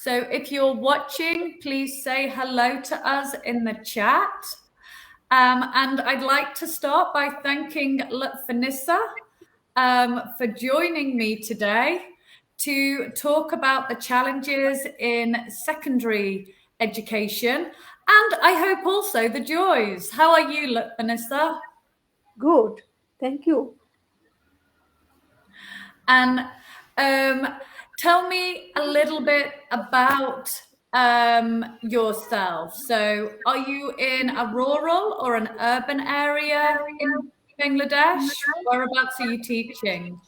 So if you're watching, please say hello to us in the chat. And I'd like to start by thanking Lutfunnissa for joining me today to talk about the challenges in secondary education, and I hope also the joys. How are you, Lutfunnissa? Good, thank you. And tell me a little bit about yourself. So are you in a rural or an urban area in Bangladesh? Whereabouts are you teaching?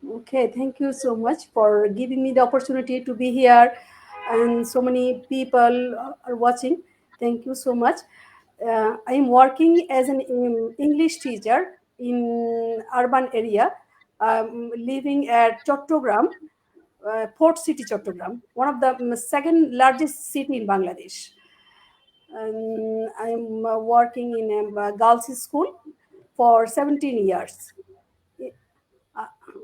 Okay, thank you so much for giving me the opportunity to be here, and so many people are watching. Thank you so much. I am working as an English teacher in urban area. I'm living at Chattogram, Port City Chattogram, one of the second largest city in Bangladesh. I'm working in a girls' school for 17 years.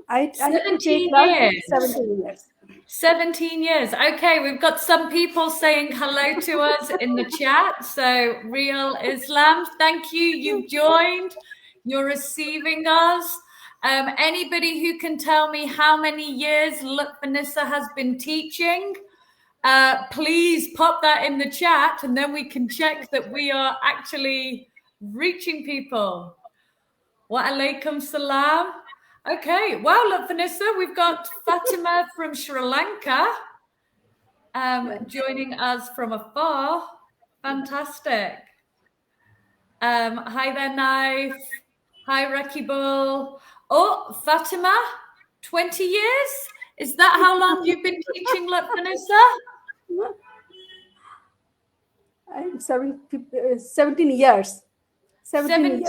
I have to take 17 class years. 17 years. 17 years. Okay, we've got some people saying hello to us in the chat. So, Real Islam, thank you. You've joined. You're receiving us. Anybody who can tell me how many years Lutfunnissa has been teaching, please pop that in the chat, and then we can check that we are actually reaching people. Wa alaikum salam. Okay, wow, Lutfunnissa, we've got Fatima from Sri Lanka joining us from afar. Fantastic. Hi there, Knife. Hi, Rekibul. Oh, Fatima, 20 years? Is that how long you've been teaching, Lutfunnissa? I'm serving 17 years. 17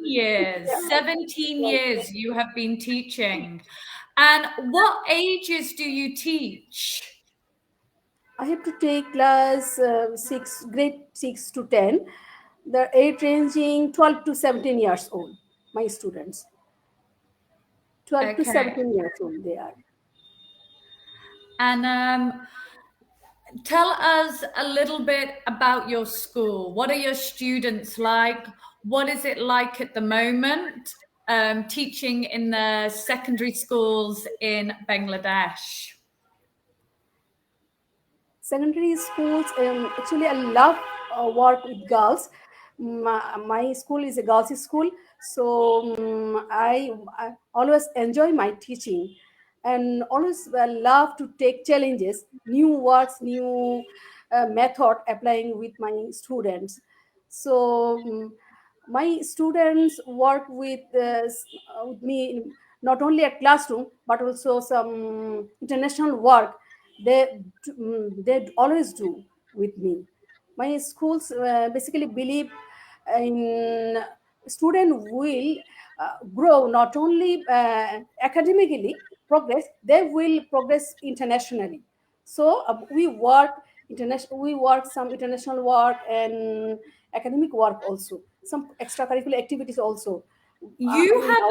years. Yeah. 17 years you have been teaching. And what ages do you teach? I have to take class grade 6 to 10. The age ranging 12 to 17 years old, my students. 12 to 17 years old they are. And tell us a little bit about your school. What are your students like? What is it like at the moment teaching in the secondary schools in Bangladesh? Secondary schools, actually I love work with girls. My school is a girls school, so I always enjoy my teaching and always love to take challenges, new works, new method applying with my students. So my students work with me not only at classroom but also some international work they always do with me. My schools basically believe in student will grow not only academically progress, they will progress internationally. So we work some international work and academic work also, some extracurricular activities also. You have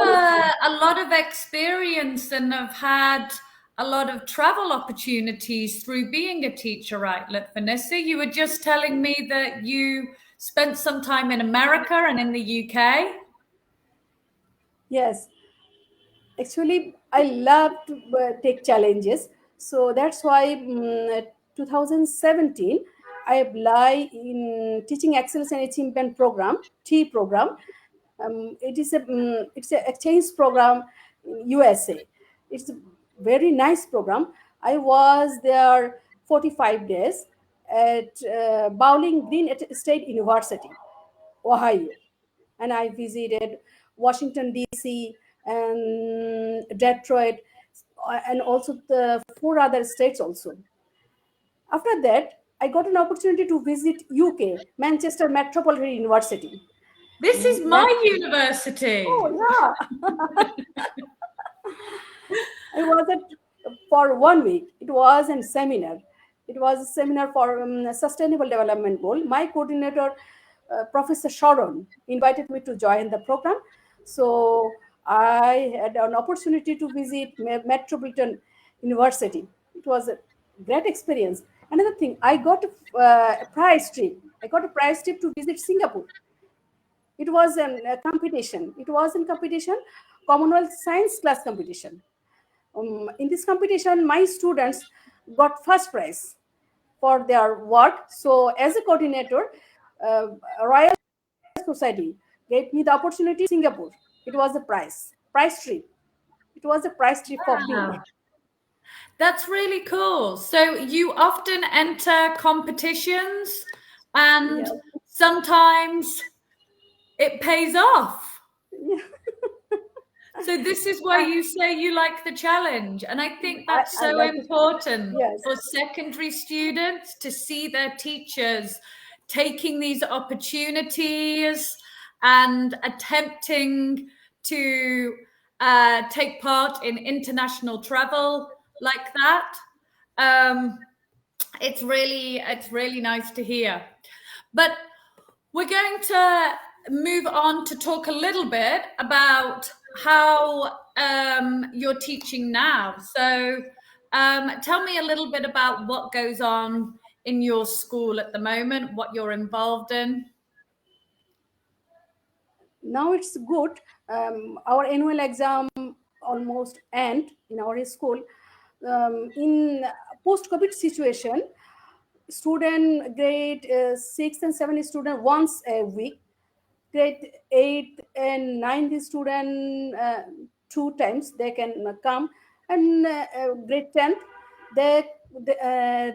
a lot of experience and have had a lot of travel opportunities through being a teacher, right, Lutfunnissa? You were just telling me that you spent some time in America and in the UK. Yes, actually I love to take challenges, so that's why 2017 I apply in teaching excellence and achievement program, program. It's a exchange program in USA. It's a very nice program. I was there 45 days at Bowling Green State University, Ohio, and I visited Washington D.C. and Detroit, and also the 4 other states also. After that, I got an opportunity to visit UK, Manchester Metropolitan University. This is my university. Oh yeah. I was for 1 week. It was a seminar. It was a seminar for sustainable development goal. My coordinator, Professor Sharon, invited me to join the program. So I had an opportunity to visit Metropolitan University. It was a great experience. Another thing, I got a prize trip. I got a prize trip to visit Singapore. It was a competition. It was in competition, Commonwealth Science Class competition. In this competition, my students got first prize for their work. So, as a coordinator, uh, Royal Society gave me the opportunity to Singapore. It was a prize trip. It was a prize trip for me. Wow. That's really cool. So you often enter competitions and Yeah. sometimes it pays off. Yeah. So this is why I, you say you like the challenge. And I think that's I so like it. important Yes. for secondary students to see their teachers taking these opportunities and attempting to take part in international travel like that. Um, it's really nice to hear. But we're going to move on to talk a little bit about how you're teaching now. So, tell me a little bit about what goes on in your school at the moment, what you're involved in. Now it's good. Our annual exam almost end in our school. In post-COVID situation, student grade 6 and 7 student once a week, grade 8 and 9 student 2 times they can come, and grade 10 they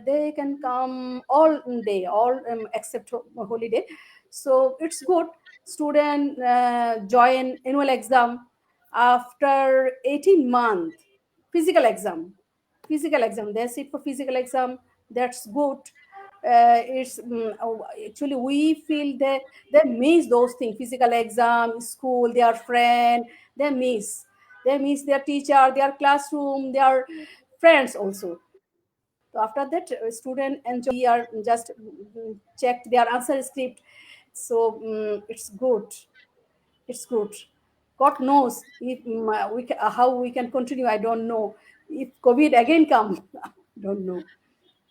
they can come all day, all except holiday. So it's good. Student join annual exam after 18 months. Physical exam they sit for physical exam. That's good. Actually we feel they miss those things, physical exam, school, their friend. They miss their teacher, their classroom, their friends also. So after that, student enjoy. We are just check their answer script. So it's good. It's good. God knows if how we can continue. I don't know if COVID again come. Don't know.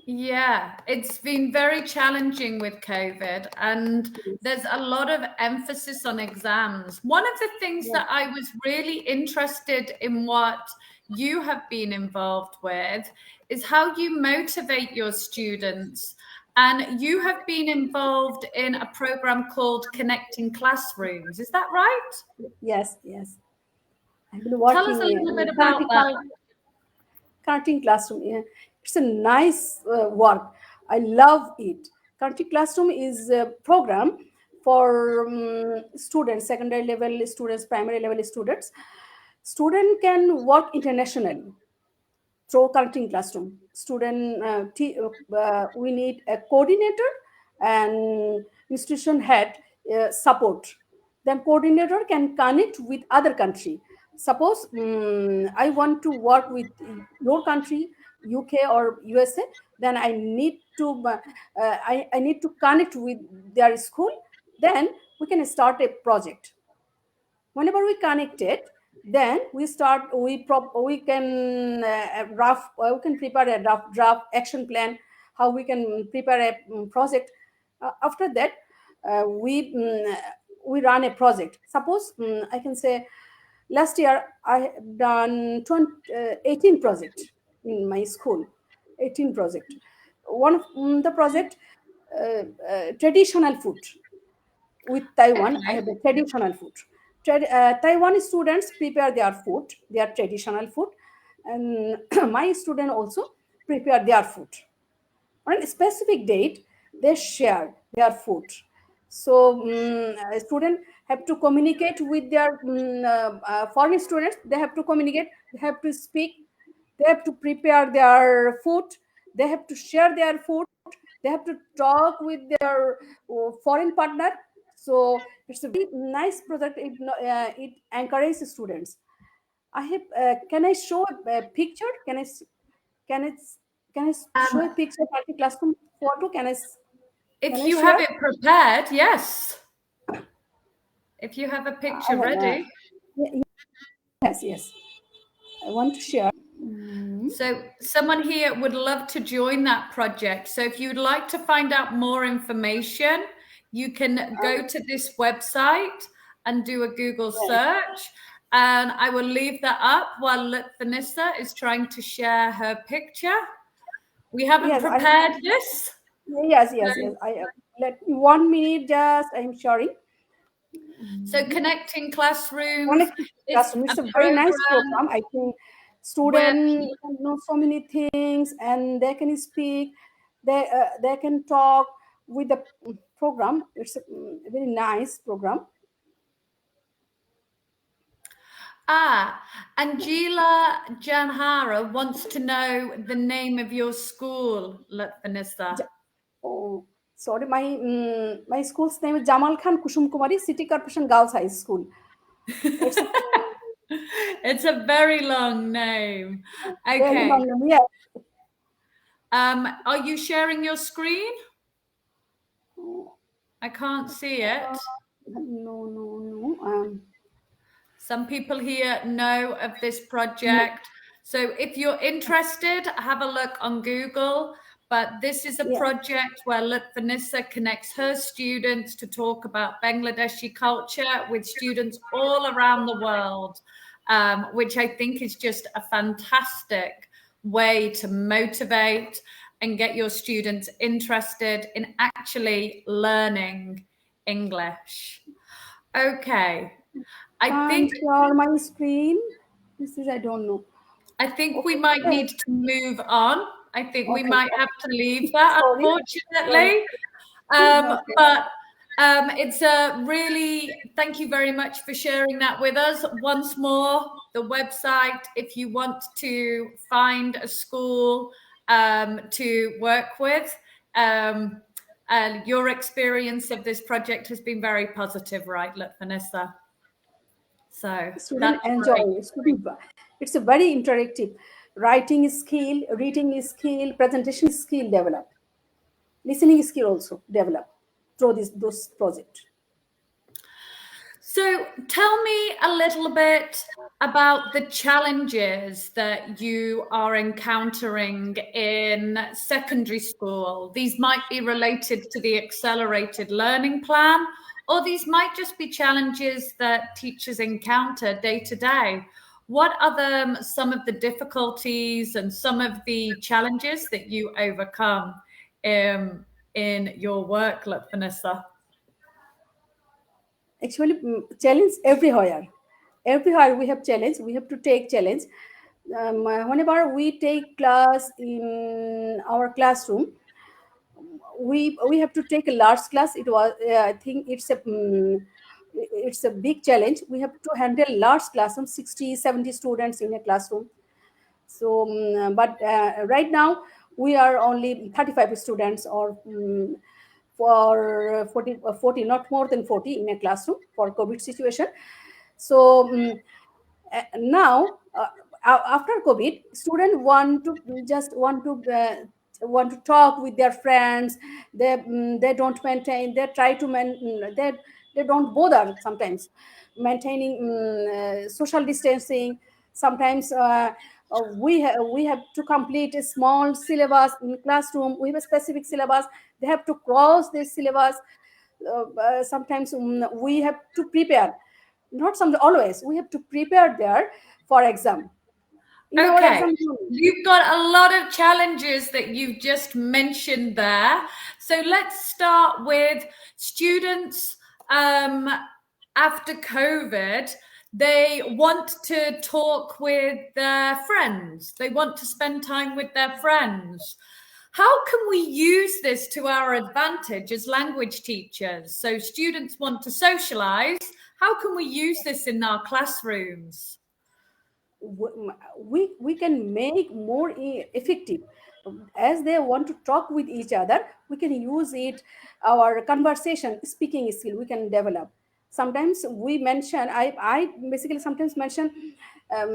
Yeah, it's been very challenging with COVID, and Yes. there's a lot of emphasis on exams. One of the things Yes. that I was really interested in what you have been involved with is how you motivate your students. And you have been involved in a program called Connecting Classrooms. Is that right? Yes. Yes. I've been Tell us working a little bit in about that. connecting classroom. Yeah. It's a nice work. I love it. Connecting classroom is a program for students, secondary level students, primary level students. Student can work internationally through connecting classroom. We need a coordinator and institution head support. Then coordinator can connect with other country. Suppose I want to work with your country, UK or USA. Then I need to connect with their school. Then we can start a project. Whenever we connect it, then we can we can prepare a draft action plan, how we can prepare a project. After that, we run a project. Suppose I can say last year I have done 18 project in my school. 18 project. One of the project, traditional food with Taiwan. I Okay. have a traditional food. Taiwan students prepare their food, their traditional food, and my student also prepare their food. On a specific date, they share their food. So students have to communicate with their foreign students. They have to communicate. They have to speak. They have to prepare their food. They have to share their food. They have to talk with their foreign partner. So it's a very nice product. It encourages students. I have. Can I show a picture? Can it can I show a Um, picture of my classroom photo? Can if I you have share? it prepared, yes. If you have a picture Uh, ready. yes, yes. I want to share. So someone here would love to join that project. So if you'd like to find out more information, you can go to this website and do a Google search. And I will leave that up while Lutfunnissa is trying to share her picture. We haven't Yes, prepared this. yes. I let me 1 minute. Just I'm sorry. So connecting classrooms Connected is classroom. a It's a very nice program program. I think where student can know so many things and they can speak. They can talk with the program. It's a very nice program. Angela Janhara wants to know the name of your school, Lutfunnissa. Oh, sorry. My school's name is Jamal Khan Kusum Kumari City Corporation Girls High School. It's a It's a very long name. very Okay. long name. Yeah. Are you sharing your screen? I can't see it. No. Some people here know of this project. So if you're interested, have a look on Google. But this is a Yeah. project where Lutfunnissa connects her students to talk about Bangladeshi culture with students all around the world, which I think is just a fantastic way to motivate and get your students interested in actually learning English. Okay. I Can't think share my screen. This is I don't know. we Okay. might need to move on. I think we Okay. might have to leave that, Sorry. unfortunately. Okay. But it's a really, thank you very much for sharing that with us. Once more, the website, if you want to find a school to work with, and your experience of this project has been very positive, right, Lutfunnissa? So Student that's great. enjoy. It's a very interactive. Writing skill, reading skill, presentation skill develop. Listening skill also develop through those project. So tell me a little bit about the challenges that you are encountering in secondary school. These might be related to the accelerated learning plan, or these might just be challenges that teachers encounter day to day. What are some of the difficulties and some of the challenges that you overcome in your work, Vanessa? Actually, challenge everywhere we have challenge, we have to take challenge. Whenever we take class in our classroom, we have to take a large class. It was I think it's a big challenge. We have to handle large classroom, 60, 70 students in a classroom. So but right now we are only 35 students, or for 40, not more than 40 in a classroom for COVID situation. So now after COVID, students want to talk with their friends. They don't maintain, they try to they don't bother sometimes maintaining social distancing. Sometimes we have to complete a small syllabus in classroom. We have a specific syllabus, they have to cross this syllabus. Sometimes we have to prepare, not some, always we have to prepare there for exam. In our Okay, exam, you've got a lot of challenges that you've just mentioned there. So let's start with students after COVID. They want to talk with their friends, they want to spend time with their friends. How can we use this to our advantage as language teachers? So students want to socialize. How can we use this in our classrooms? we can make more effective. As they want to talk with each other, we can use it, our conversation speaking skill we can develop. Sometimes we mention, I basically sometimes mention, uh,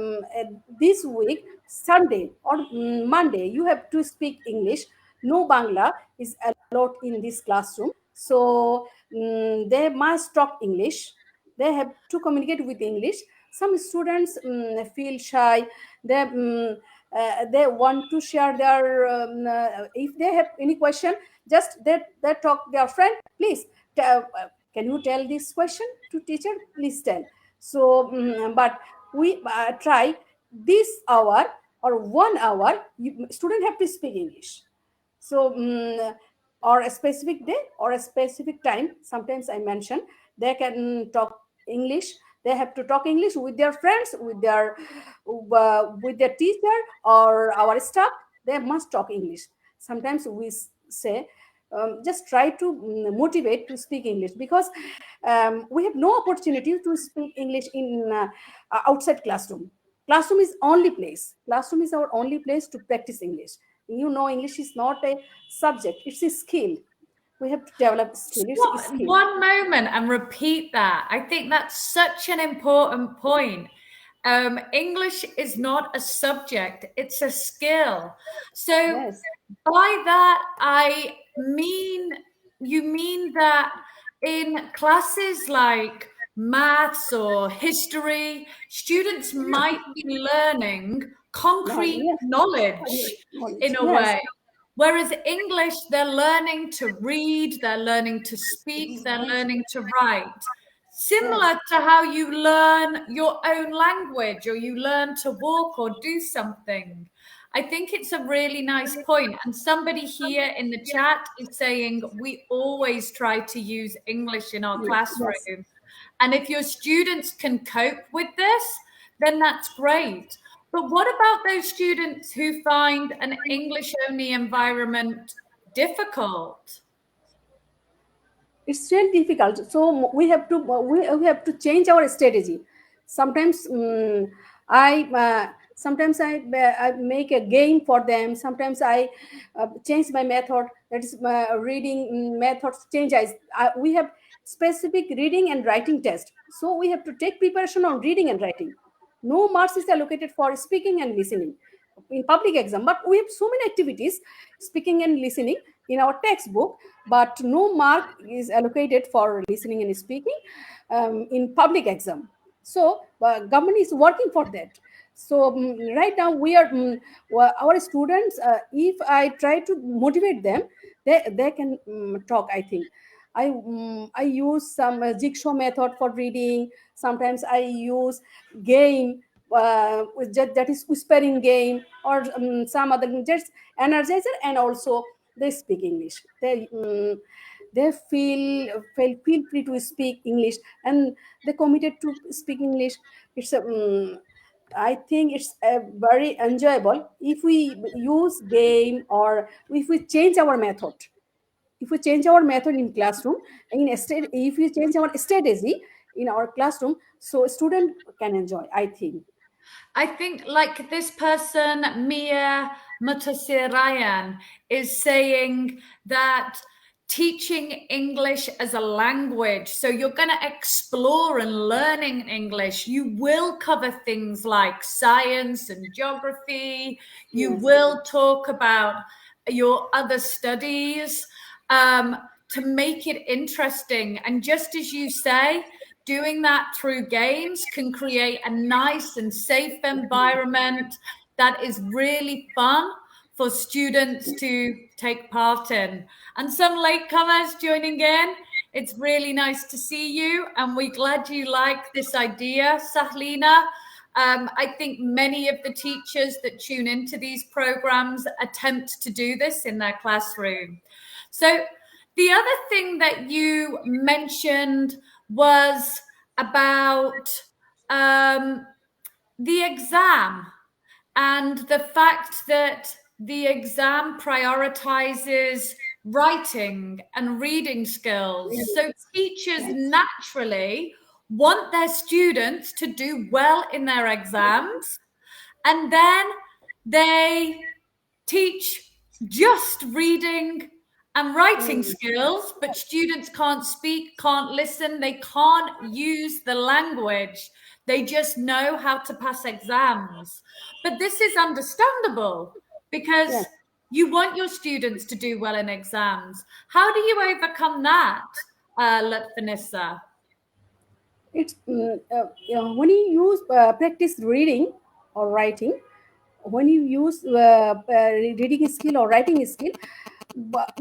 this week Sunday or Monday you have to speak English. No Bangla is allowed in this classroom, so they must talk English. They have to communicate with English. Some students feel shy. They they want to share their if they have any question, just they talk their friend, please can you tell this question to teacher, please tell. So but we try this hour or 1 hour student have to speak English. So or a specific day or a specific time, sometimes I mention they can talk English, they have to talk English with their friends, with their teacher or our staff, they must talk English. Sometimes we say just try to motivate to speak English, because we have no opportunity to speak English in outside classroom. Classroom is only place, classroom is our only place to practice English. English is not a subject, it's a skill. We have to develop skill, it's a Stop skill. one moment and repeat that. I think that's such an important point. English is not a subject, it's a skill. So Yes, by that, you mean that in classes like maths or history, students might be learning concrete yes, knowledge knowledge, in a yes, way. Whereas English, they're learning to read, they're learning to speak, they're learning to write. yes, Similar to how you learn your own language or you learn to walk or do something. I think it's a really nice point. And somebody here in the chat is saying we always try to use English in our yes. classroom. And if your students can cope with this, then that's great. But what about those students who find an English only environment difficult? It's really difficult, so we have to change our strategy. Sometimes I make a game for them, sometimes I change my method, that is my reading methods change. We have specific reading and writing test, so we have to take preparation on reading and writing. No marks is allocated for speaking and listening in public exam, but we have so many activities, speaking and listening, in our textbook, but no mark is allocated for listening and speaking in public exam. So government is working for that. So right now we are our students, if I try to motivate them, they can talk, I think. I use some jigsaw method for reading. Sometimes I use game, that is whispering game, or some other just energizer, and also they speak English. They feel free to speak English, and they committed to speak English. It's a I think it's a very enjoyable if we use game, or if we change our method. If we change our method in classroom, if we change our strategy in our classroom, so student can enjoy, I think. I think, like this person, Mia Mutasirayan, is saying that teaching English as a language, so you're going to explore and learning English. You will cover things like science and geography. You Yes, will talk about your other studies to make it interesting. And just as you say, doing that through games can create a nice and safe environment that is really fun for students to take part in. And some latecomers joining in, it's really nice to see you, and we're glad you like this idea, Sahlina. I think many of the teachers that tune into these programs attempt to do this in their classroom. So the other thing that you mentioned was about the exam and the fact that the exam prioritizes writing and reading skills. So teachers yes, naturally want their students to do well in their exams, and then they teach just reading and writing mm, skills, but students can't speak, can't listen, they can't use the language. They just know how to pass exams. But this is understandable because yes. you want your students to do well in exams. How do you overcome that, Lutfunnissa? It's when you use practice reading or writing, when you use reading skill or writing skill,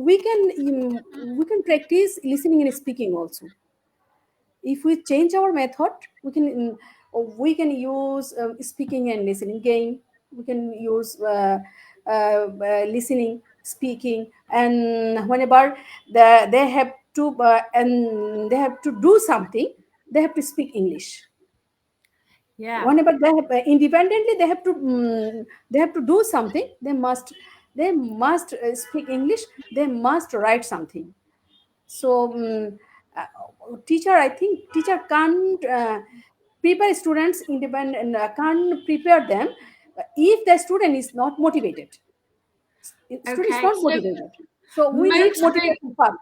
we can practice listening and speaking also. If we change our method, we can use speaking and listening game. We can use listening, speaking, and whenever they have to do something, they have to speak English. Yeah. Whenever they have independently, they have to do something, they must speak English, they must write something. So teacher, I think teacher can't prepare students independent, can't prepare them if the student is not motivated. Student is Okay. not motivated, so we need Motivate. motivation first.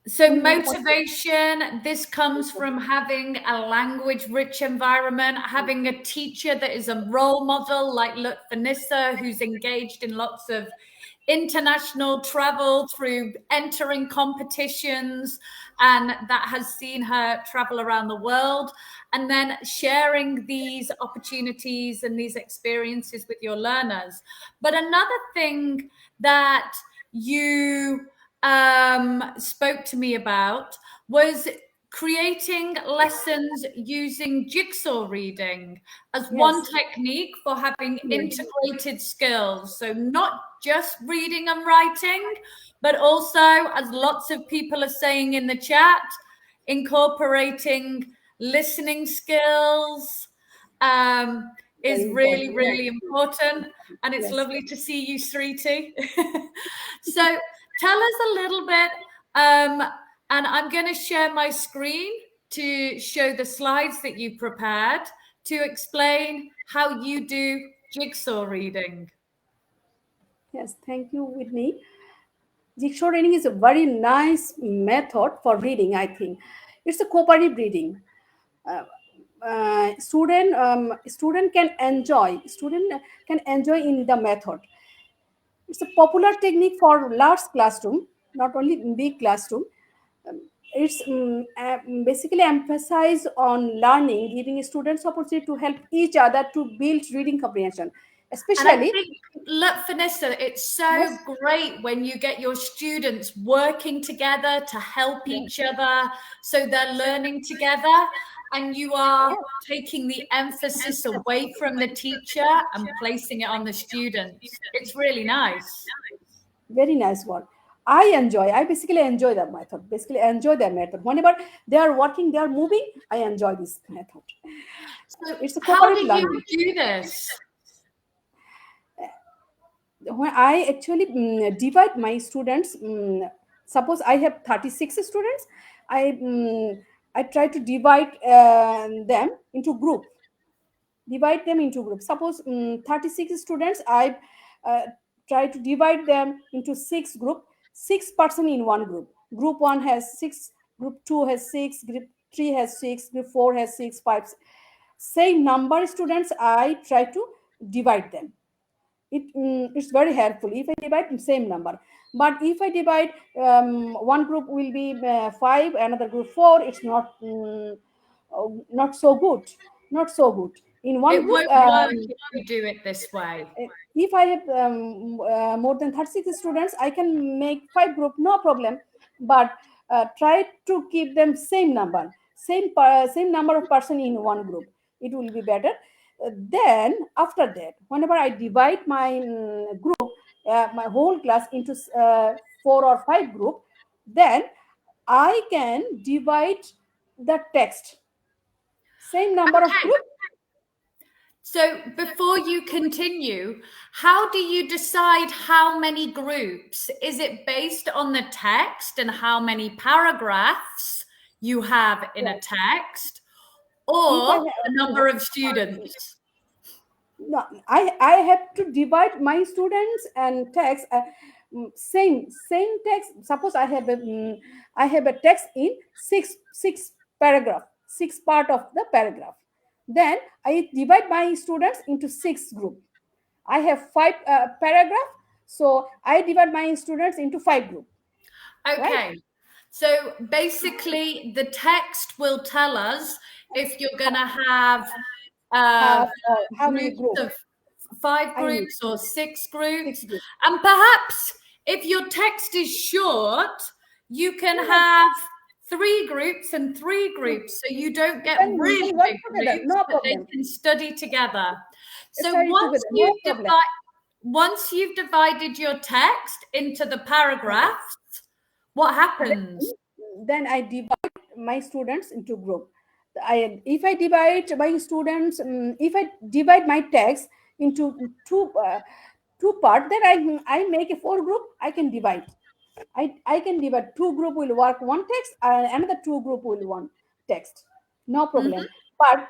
So We need motivation. motivation, this comes from having a language-rich environment, having a teacher that is a role model like Lutfunnissa, who's engaged in lots of international travel through entering competitions, and that has seen her travel around the world, and then sharing these opportunities and these experiences with your learners. But another thing that you spoke to me about was creating lessons using jigsaw reading as one Yes, technique for having yes, integrated skills. So not just reading and writing, but also, as lots of people are saying in the chat, incorporating listening skills is very important. really, Yes, really important. And it's yes. lovely to see you, Sriti. So tell us a little bit, and I'm going to share my screen to show the slides that you prepared to explain how you do jigsaw reading. Yes, thank you, Whitney. Jigsaw reading is a very nice method for reading, I think. It's a cooperative reading. Uh, student can enjoy in the method. It's a popular technique for large classroom, not only in big classroom. It's basically emphasize on learning, giving students opportunity to help each other to build reading comprehension, And I especially. think, look, Vanessa, it's so Yes, great when you get your students working together to help yes, each other. So they're learning together, and you are yes. taking the emphasis away from the teacher and placing it on the students. It's really nice. Very nice one. I basically enjoy that method. Basically, enjoy that method. Whenever they are working, they are moving, I enjoy this method. So, It's a how cooperative do you learning. do this? When I actually divide my students, suppose I have 36 students, I try to divide them into group. Divide them into groups. Suppose 36 students, I uh, try to divide them into six group, six-person in one group. Group one has six, group two has six, group three has six, group four has six, five. Same number of students, I try to divide them. It's very helpful if I divide in same number. But if I divide, one group will be five, another group four, it's not so good. Not so good. In one It group, won't work if you do it this way. if I have more than 36 students, I can make five group, no problem. But try to keep them same number, same number of person in one group. It will be better. Then after that, whenever I divide my group, my whole class into four or five group, then I can divide the text. Same number of Okay. group. So before you continue, how do you decide how many groups? Is it based on the text and how many paragraphs you have in a Yes. text, If I or the have, number of students? no, I have to divide my students and text, same text. Suppose I have a text in six paragraph, six part of the paragraph. Then I divide my students into six group. I have five paragraph, so I divide my students into five group. Right? Okay. So basically, the text will tell us if you're going to have Have how many groups group? of 5 I need groups or 6 6 groups. groups. And perhaps if your text is short, you can Yeah, have 3 groups and 3 groups, so you don't get then really work big together, groups, no but they problem. can study together. So Study together, no problem. once you've divided your text into the paragraphs, what happens? Then I divide my students into group. If I divide my students, if I divide my text into two part, then I make a 4 group. I can divide. I can divide 2 group will work one text and another 2 group will one text. No Mhm. problem. But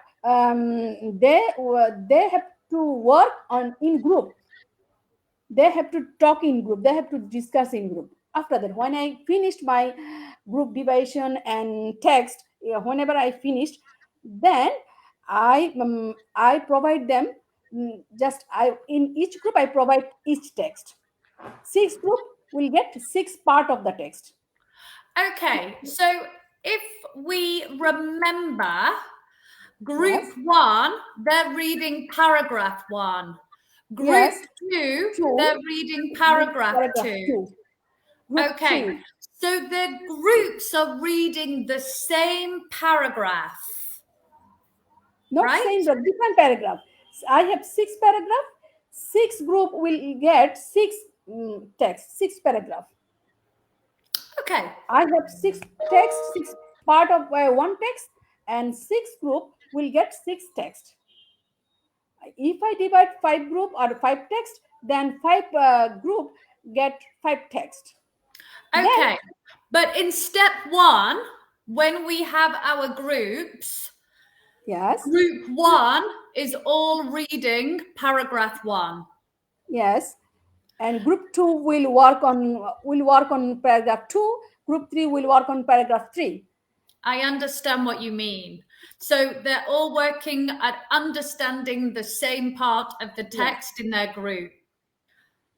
they have to work on in group. They have to talk in group, they have to discuss in group. After that, when I finished my group division and text, whenever I finished, then I provide them, just I in each group I provide each text. 6 group will get 6 part of the text. Okay, so if we remember, Group Yes, 1, they're reading paragraph 1. Group yes. 2, 2 they're reading with paragraph paragraph 2. 2. Group Okay, 3, so the groups are reading the same paragraph, not right? same but different paragraph. I have 6 paragraph. 6 group will get 6 text, 6 paragraph. Okay, I have 6 text, 6 part of one text, and 6 group will get 6 text. If I divide 5 group or 5 text, then 5 group get 5 text. Then okay. But in step 1, when we have our groups, yes, group 1 is all reading paragraph 1. yes, and group 2 will work on paragraph 2. Group 3 will work on paragraph 3. I understand what you mean. So they're all working at understanding the same part of the Yes. text in their group.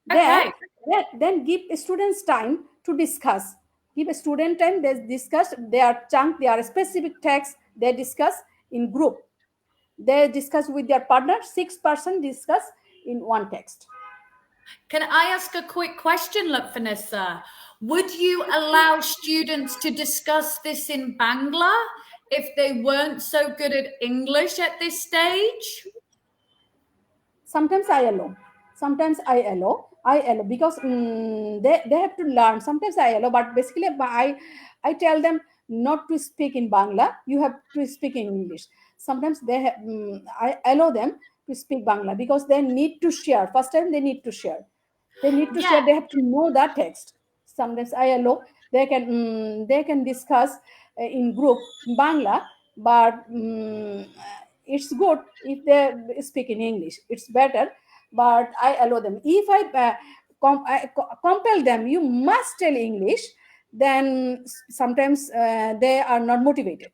Then, Okay. then give students time to discuss. Give a student time. They discuss their chunk, their specific text. They discuss in group. They discuss with their partner. 6 person discuss in one text. Can I ask a quick question, Lutfunnissa? Would you allow students to discuss this in Bangla if they weren't so good at English at this stage? Sometimes I allow. Sometimes I allow. I allow because they have to learn. Sometimes I allow, but basically I tell them not to speak in Bangla. You have to speak in English. Sometimes I allow them to speak Bangla because they need to share. First time they need to share. They need to Yeah, share. They have to know that text. Sometimes I allow they can discuss in group Bangla, but it's good if they speak in English. It's better, but I allow them. If I compel them, you must tell English. Then sometimes they are not motivated.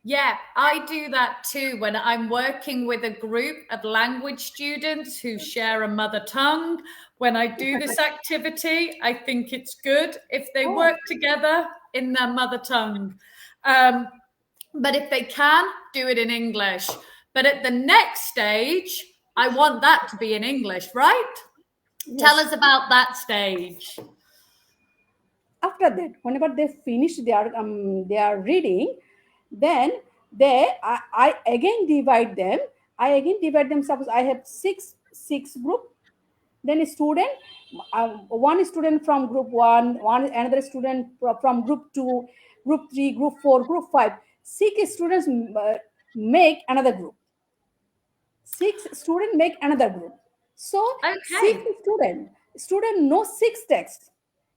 yeah, I do that too when I'm working with a group of language students who share a mother tongue. When I do this activity, I think it's good if they Oh, work together in their mother tongue. Um, but if they can, do it in English. But at the next stage, I want that to be in English, right? Tell yes. us about that stage. After that, whenever they finish their reading, then I again divide them. I again divide them. Suppose I have six group. Then a student, one student from group one another student from group 2, group 3, group 4, group 5. 6 students make another group. 6 students make another group. So six Okay. student know 6 texts,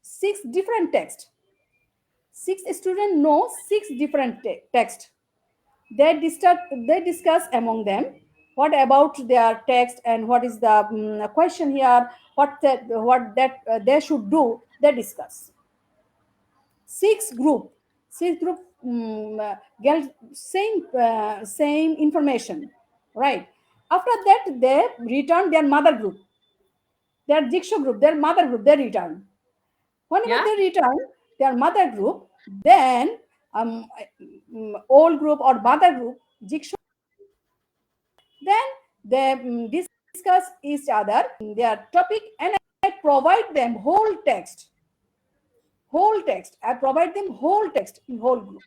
6 different texts. 6 students know 6 different text. They discuss among them what about their text and what is the question here, what that they should do. They discuss. 6 group get same information, right? After that they return their mother group, their jigsaw group, their mother group. They return. Whenever Yeah. they return their mother group, then old group or mother group jigsaw, then they discuss discuss each other their topic, and I provide them whole text. I provide them whole text in whole group.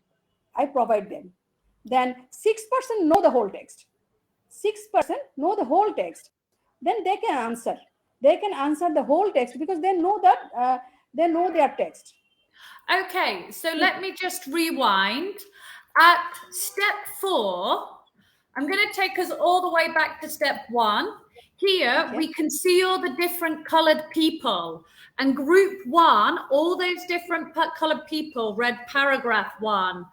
I provide them. Then 6% know the whole text. 6% know the whole text. Then they can answer. They can answer the whole text because they know that they know their text. Okay, so let me just rewind. At step 4, I'm going to take us all the way back to step 1. Here, Okay. we can see all the different colored people. And group 1, all those different colored people read paragraph 1.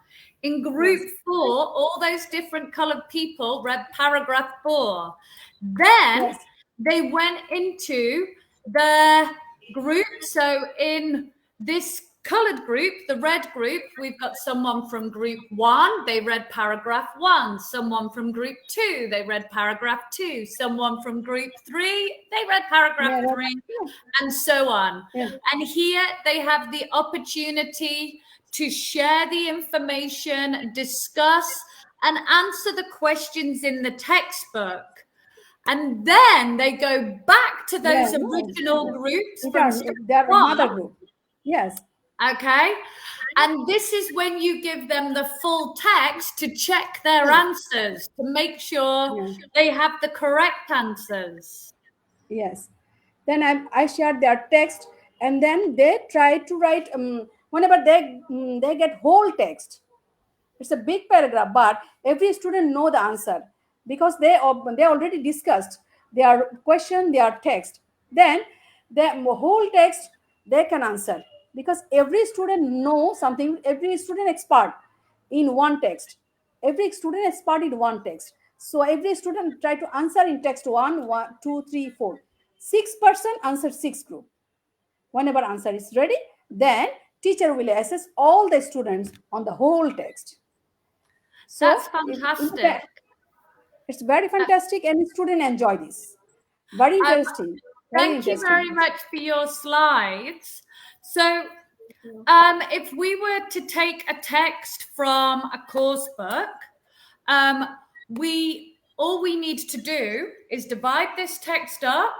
In group 4, all those different colored people read paragraph 4. Then they went into the group. So in this colored group, the red group, we've got someone from group 1, they read paragraph 1. Someone from group 2, they read paragraph 2. Someone from group 3, they read paragraph 3, and so on. And here they have the opportunity to share the information, discuss, and answer the questions in the textbook. And then they go back to those original groups from their mother group. Yes. Okay. And this is when you give them the full text to check their answers, to make sure they have the correct answers. Yes. Then I share their text, and then they try to write whenever they get whole text. It's a big paragraph, but every student know the answer because they already discussed their question, their text. Then the whole text they can answer because every student know something. Every student expert in one text. Every student expert in one text. So every student try to answer in text 1, 2, 3, 4. 6% answer 6 group. Whenever answer is ready, then teacher will assess all the students on the whole text. So that's fantastic. It's very fantastic, and students enjoy this. Very interesting. Thank you very much for your slides. So if we were to take a text from a course book, all we need to do is divide this text up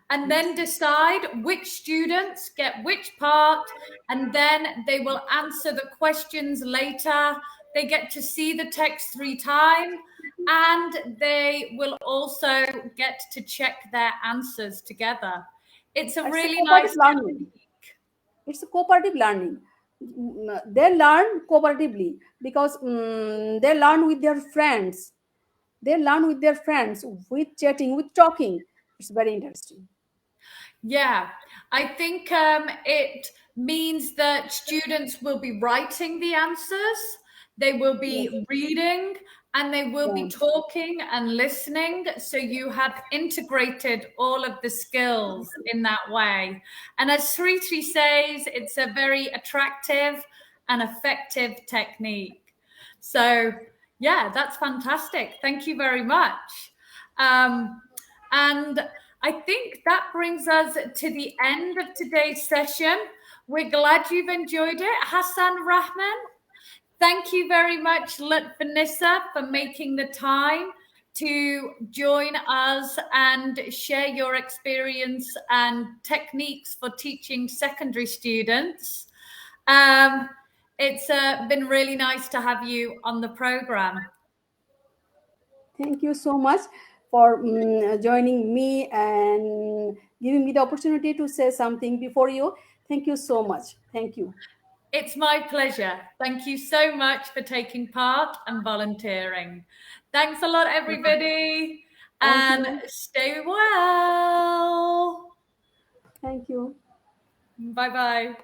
and then decide which students get which part, and then they will answer the questions later. They get to see the text 3 times, and they will also get to check their answers together. It's a really nice learning. It's a cooperative learning. They learn cooperatively because they learn with their friends. They learn with their friends, with chatting, with talking. It's very interesting. Yeah, I think it means that students will be writing the answers, they will be reading, and they will be talking and listening. So you have integrated all of the skills in that way. And as Sriti says, it's a very attractive and effective technique. So yeah, that's fantastic. Thank you very much. And I think that brings us to the end of today's session. We're glad you've enjoyed it. Hassan Rahman, thank you very much, Lutfunnissa, for making the time to join us and share your experience and techniques for teaching secondary students. It's been really nice to have you on the program. Thank you so much for joining me and giving me the opportunity to say something before you. Thank you so much. Thank you. It's my pleasure. Thank you so much for taking part and volunteering. Thanks a lot, everybody. And stay well. Thank you. Bye-bye.